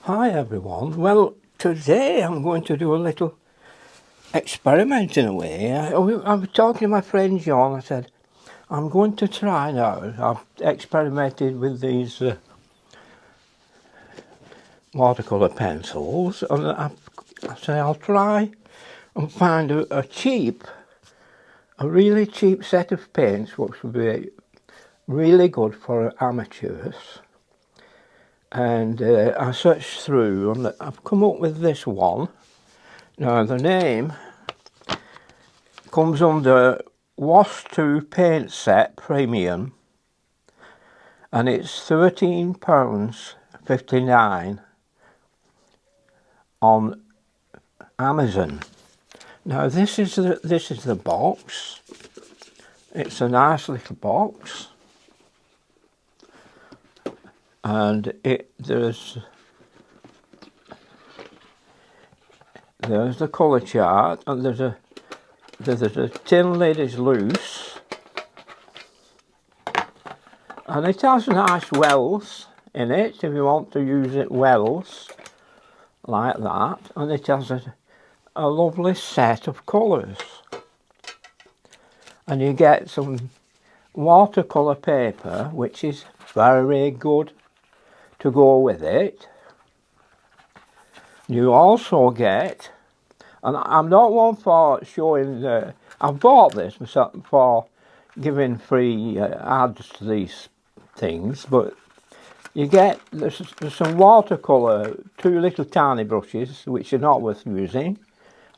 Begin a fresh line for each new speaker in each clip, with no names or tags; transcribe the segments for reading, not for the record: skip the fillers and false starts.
Hi everyone. Well, today I'm going to do a little experiment in a way. I was talking to my friend John. I said, I'm going to try now. I've experimented with these watercolour pencils, and I said I'll try and find a really cheap set of paints which would be really good for amateurs. And I searched through and I've come up with this one. Now the name comes under Wash 2 Paint Set Premium, and it's £13.59 on Amazon. Now this is the box. It's a nice little box. And there's the colour chart, and there's a tin lid is loose, and it has nice wells in it if you want to use it wells like that, and it has a lovely set of colours, and you get some watercolour paper which is very good to go with it. You also get, and I'm not one for showing, I've bought this for giving free ads to these things, but you get, there's some watercolour, 2 little tiny brushes which are not worth using,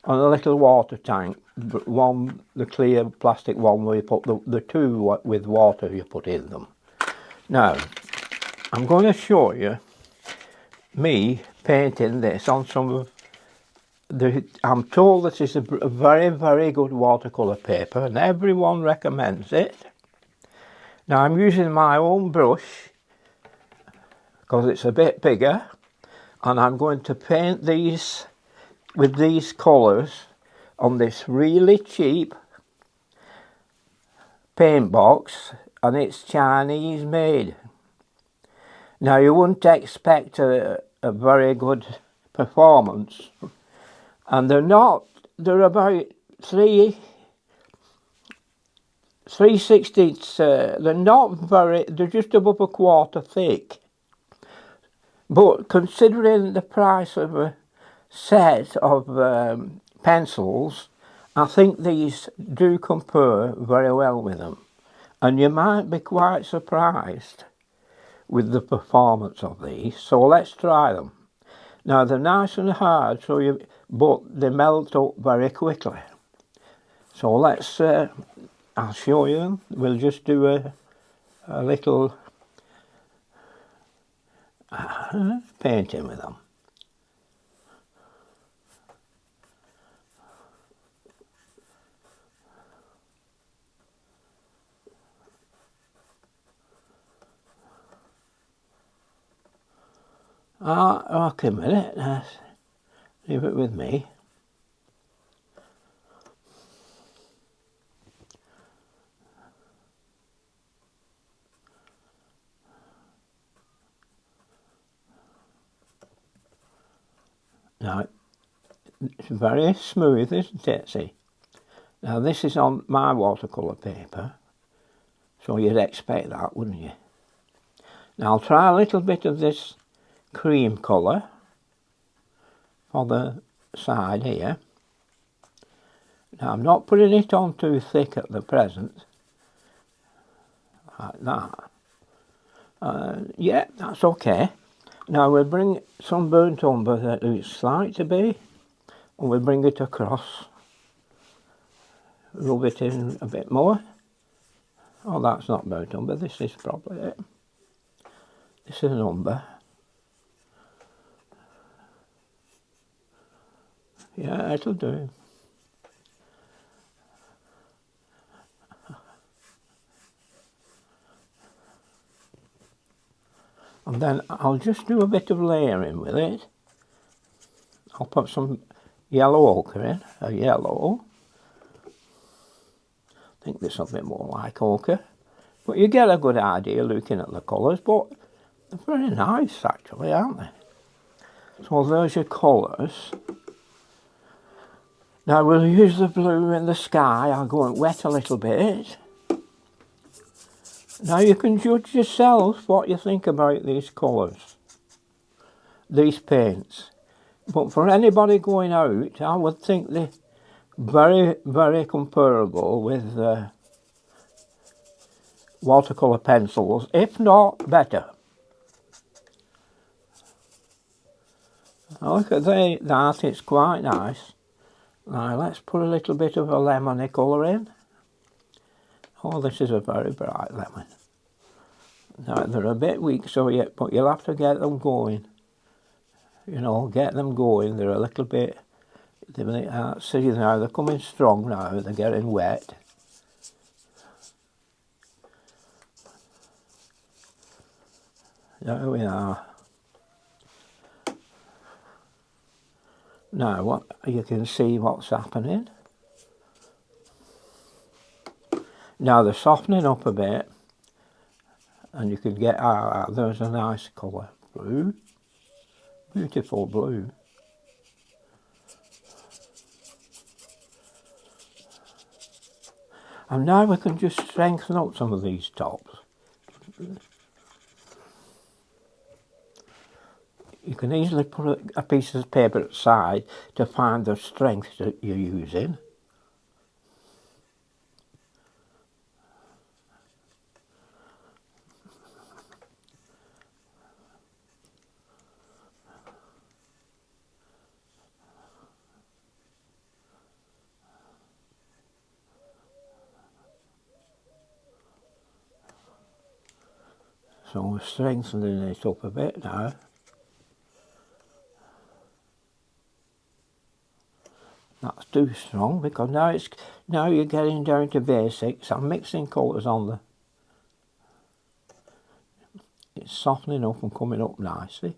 and a little water tank, one, the clear plastic one where you put the 2 with water you put in them. Now, I'm going to show you me painting this on some of I'm told this is a very, very good watercolour paper, and everyone recommends it. Now I'm using my own brush because it's a bit bigger, and I'm going to paint these with these colours on this really cheap paint box, and it's Chinese made. Now you wouldn't expect a very good performance, and they're about 3/16, they're not very, they're just above a quarter thick, but considering the price of a set of pencils, I think these do compare very well with them, and you might be quite surprised with the performance of these. So let's try them. Now they're nice and hard, but they melt up very quickly. So let's, I'll show you them. We'll just do a little painting with them. Okay, a minute, leave it with me. Now, it's very smooth, isn't it, see? Now this is on my watercolour paper, so you'd expect that, wouldn't you? Now I'll try a little bit of this cream colour for the side here. Now I'm not putting it on too thick at the present, like that. Yeah, that's okay. Now we'll bring some burnt umber that it's like to be, and we'll bring it across, rub it in a bit more. Oh, that's not burnt umber, this is probably it. This is an umber. Yeah, it'll do. And then I'll just do a bit of layering with it. I'll put some yellow ochre in, a yellow. I think this will be more like ochre. But you get a good idea looking at the colours, but they're very nice actually, aren't they? So there's your colours. Now we'll use the blue in the sky. I'll go and wet a little bit. Now you can judge yourself what you think about these colours, these paints. But for anybody going out, I would think they're very, very comparable with watercolour pencils, if not better. Look at that, it's quite nice. Now let's put a little bit of a lemony colour in. Oh, this is a very bright lemon. Now they're a bit weak, so yet, but you'll have to get them going. You know, get them going. They're a little bit. See now, they're coming strong now. They're getting wet. There we are. Now, what you can see what's happening. Now they're softening up a bit, and you can get there's a nice colour, blue, beautiful blue. And now we can just strengthen up some of these tops. You can easily put a piece of paper aside to find the strength that you're using. So we're strengthening it up a bit now. That's too strong because now you're getting down to basics. I'm mixing colours on the. It's softening up and coming up nicely.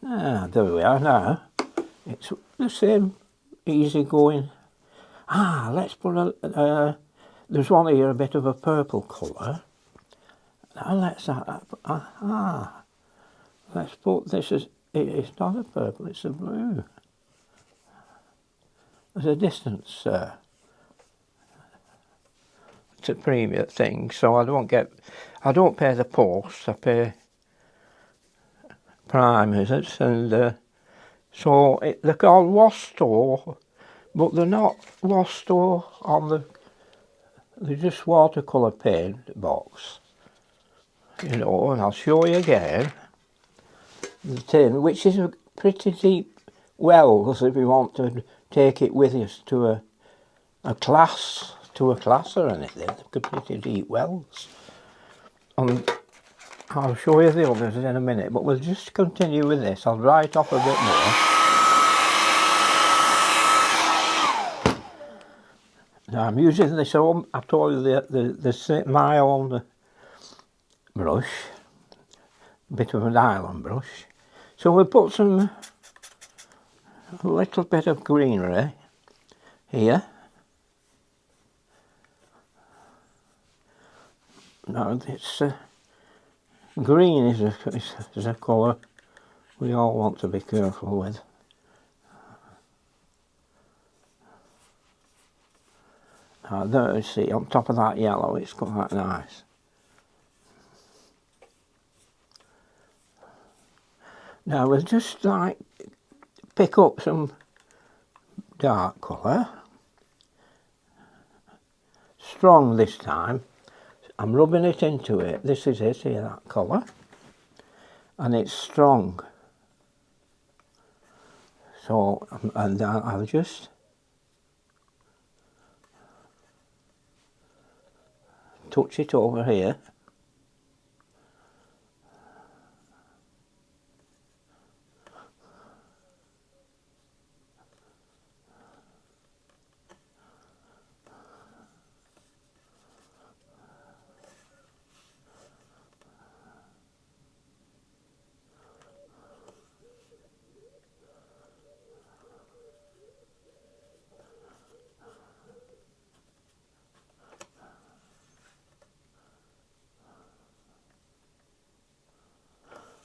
There we are now. It's the same easy going. Let's put a. There's one here, a bit of a purple colour. Now let's put this as. It's not a purple, it's a blue. There's a distance to premium thing, so I don't pay the post, I pay prime, is it? And so they're called Wasto, but they're not Wasto they're just watercolour paint box. You know, and I'll show you again. The tin, which is a pretty deep wells if you want to take it with you to a class or anything. They're pretty deep wells. And I'll show you the others in a minute, but we'll just continue with this. I'll dry it off a bit more. Now I'm using this I told you my own brush, a bit of an island brush. So we'll put a little bit of greenery here. Now it's green is a colour we all want to be careful with. Now there you see, on top of that yellow, it's quite nice. Now we'll just like pick up some dark colour, strong this time. I'm rubbing it into it. This is it here, that colour, and it's strong. So, and I'll just touch it over here.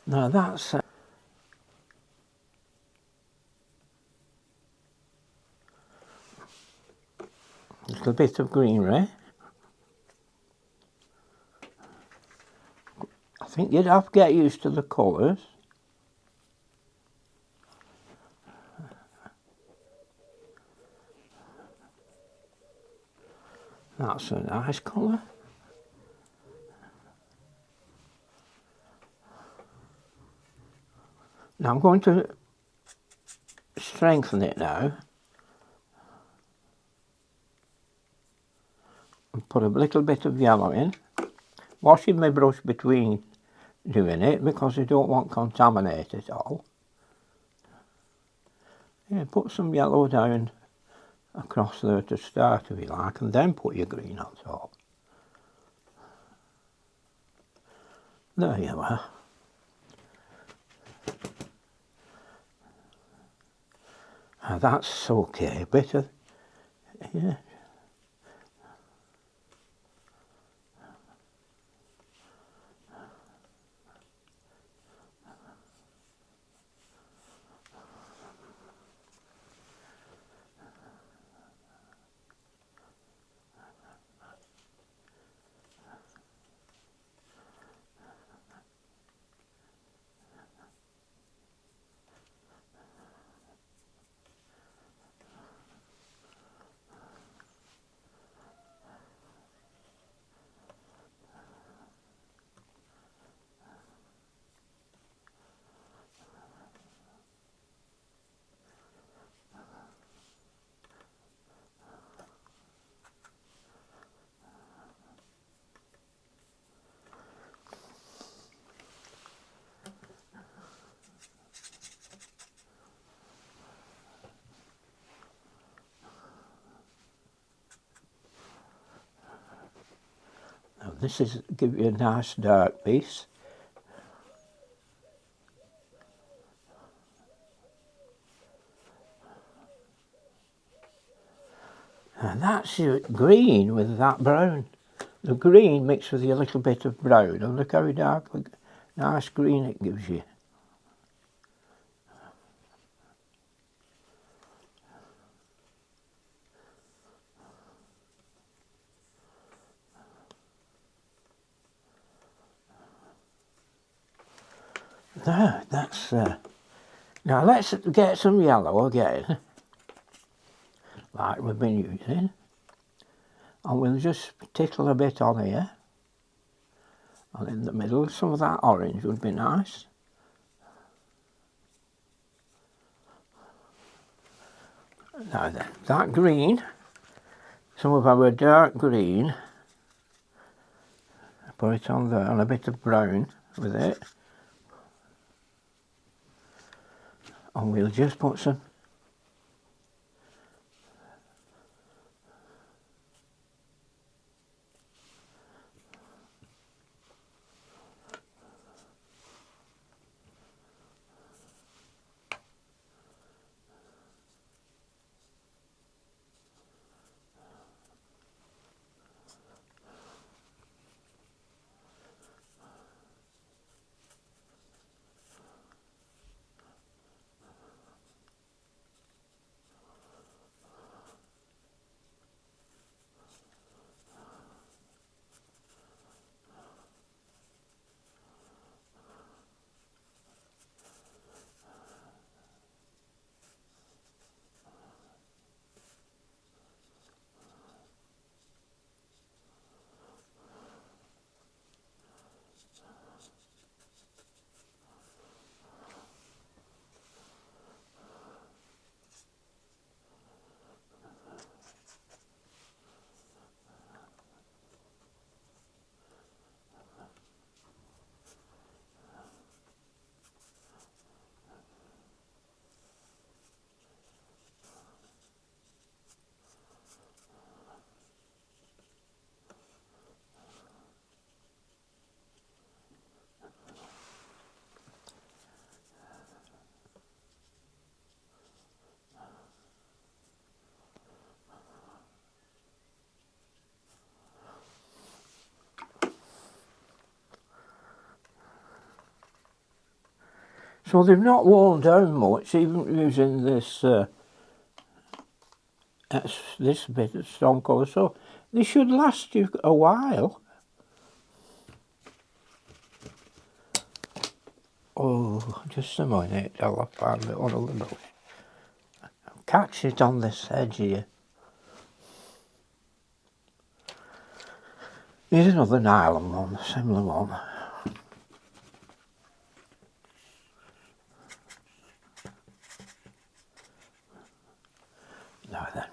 Now that's a little bit of greenery. I think you'd have to get used to the colours. That's a nice colour. Now I'm going to strengthen it now and put a little bit of yellow in. Washing my brush between doing it because I don't want to contaminate it all. Yeah, put some yellow down across there to start if you like, and then put your green on top. There you are. That's okay, a bit of, yeah. Now this is give you a nice dark piece. And that's your green with that brown. The green mixed with a little bit of brown, and look how dark, nice green it gives you. There, that's now let's get some yellow again, like we've been using, and we'll just tickle a bit on here, and in the middle some of that orange would be nice. Now then, that green, some of our dark green, put it on there, and a bit of brown with it. And we'll just put some So they've not worn down much, even using this this bit of stone colour, so they should last you a while. Oh, just a minute, I'll find it on a little. Catch it on this edge here. Here's another nylon one, a similar one. Now then.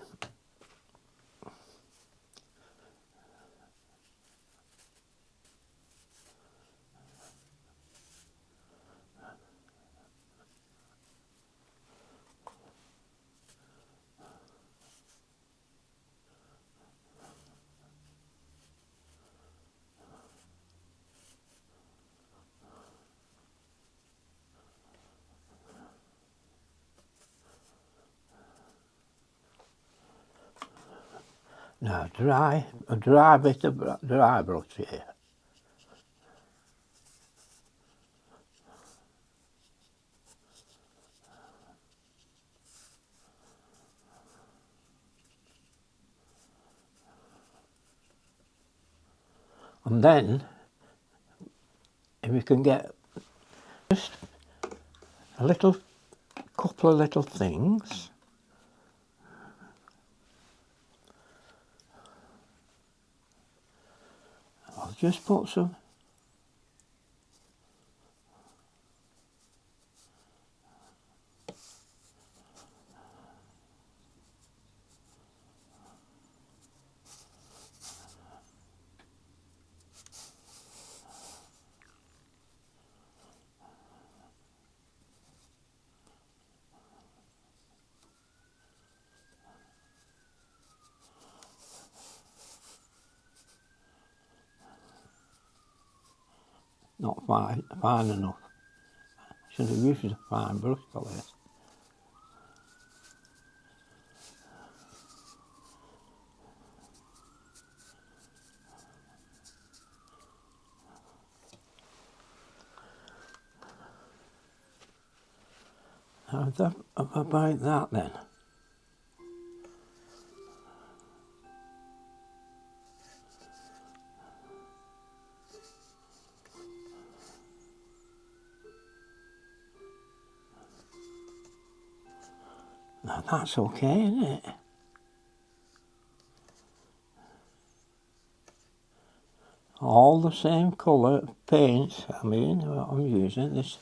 Now a dry bit of dry brush here. And then, if you can get just a couple of little things. I'll just put some. Not fine enough. Should have used a fine brush for this. About that then. Now that's okay, isn't it? All the same colour paints, I mean, what I'm using this.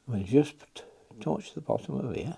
We'll just touch the bottom of here.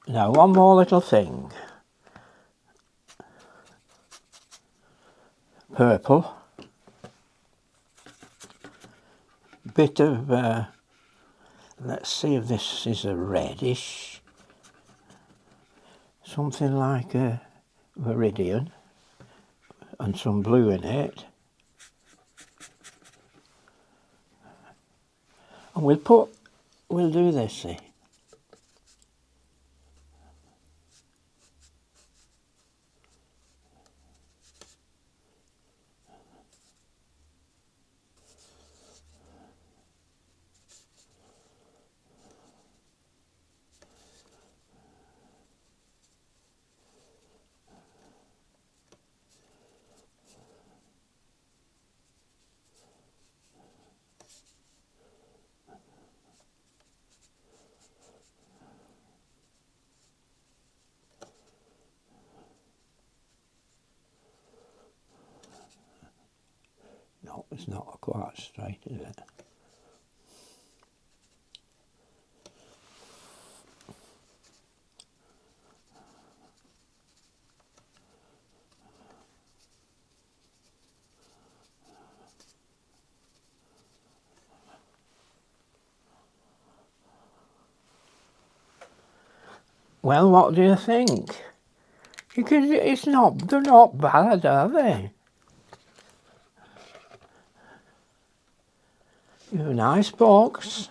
Now one more little thing. Purple. Bit of, let's see if this is a reddish. Something like a viridian. And some blue in it. And we'll do this, see. No, it's not quite straight, is it? Well, what do you think? Because they're not bad, are they? You have a nice box.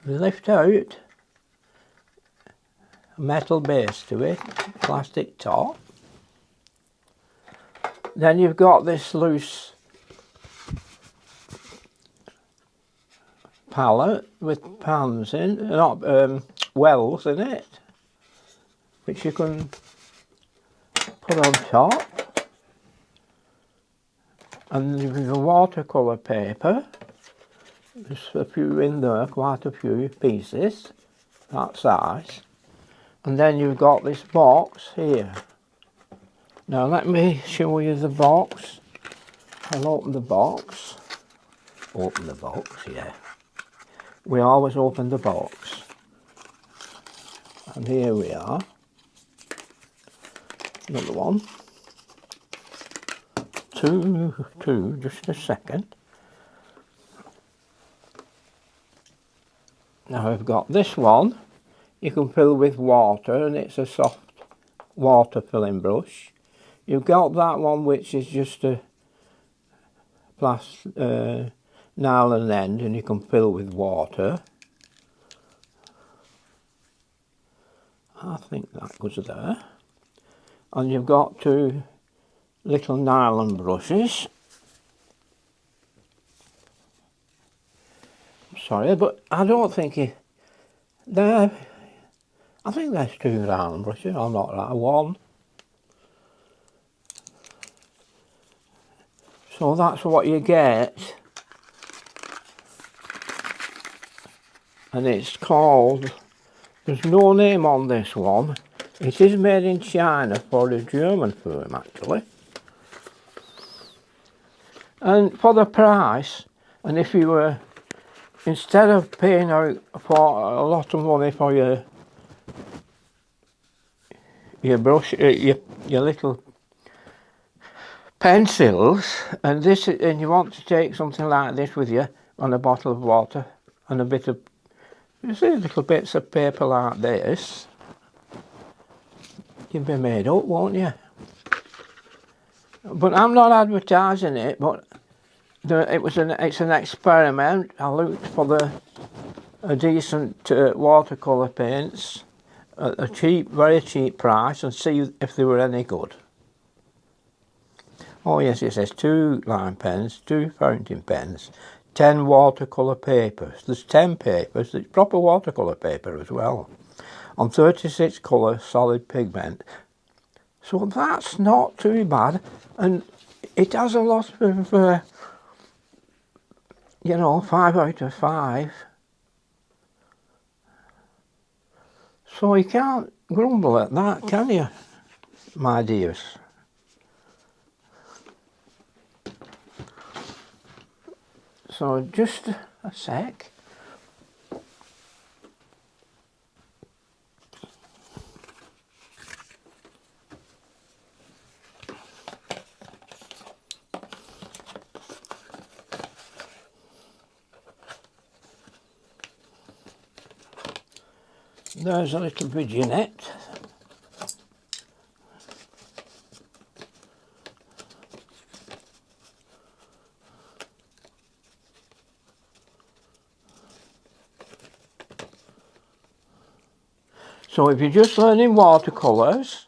They lift out a metal base to it, plastic top. Then you've got this loose palette with pans in, not wells in it, which you can put on top. And there's a watercolour paper. There's a few in there, quite a few pieces, that size. And then you've got this box here. Now let me show you the box. I'll open the box. Open the box, yeah. We always open the box. And here we are. Another one. Two, just a second. Now I've got this one. You can fill with water, and it's a soft water filling brush. You've got that one which is just a nylon end, and you can fill with water. I think that goes there. And you've got two little nylon brushes. Sorry, but I don't think they're. I think there's two nylon brushes. I'm not right. One. So that's what you get. And it's called, there's no name on this one. It is made in China for a German firm actually. And for the price, and if you were, instead of paying out for a lot of money for your brush, your little pencils, and you want to take something like this with you on a bottle of water and a bit of, you see, little bits of paper like this, you'll be made up, won't you? But I'm not advertising it, but it's an experiment. I looked for a decent watercolour paints at a cheap, very cheap price, and see if they were any good. Oh yes, it says 2 line pens, 2 fountain pens, 10 watercolour papers. There's 10 papers, it's proper watercolour paper as well, on 36 colour solid pigment. So that's not too bad, and it has a lot of, 5 out of 5. So you can't grumble at that, can you, my dears? So just a sec. There's a little vignette. So if you're just learning watercolours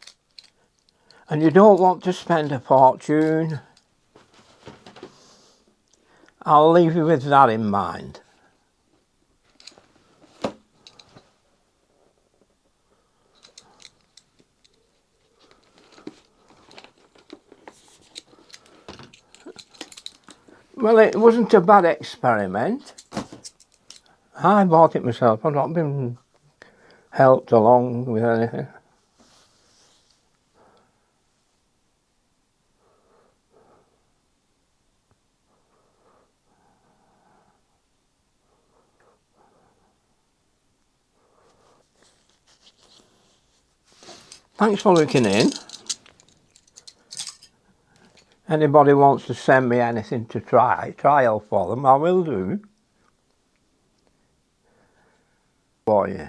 and you don't want to spend a fortune, I'll leave you with that in mind. Well, it wasn't a bad experiment. I bought it myself. I've not been helped along with anything. Thanks for looking in. Anybody wants to send me anything to trial for them, I will do. for you.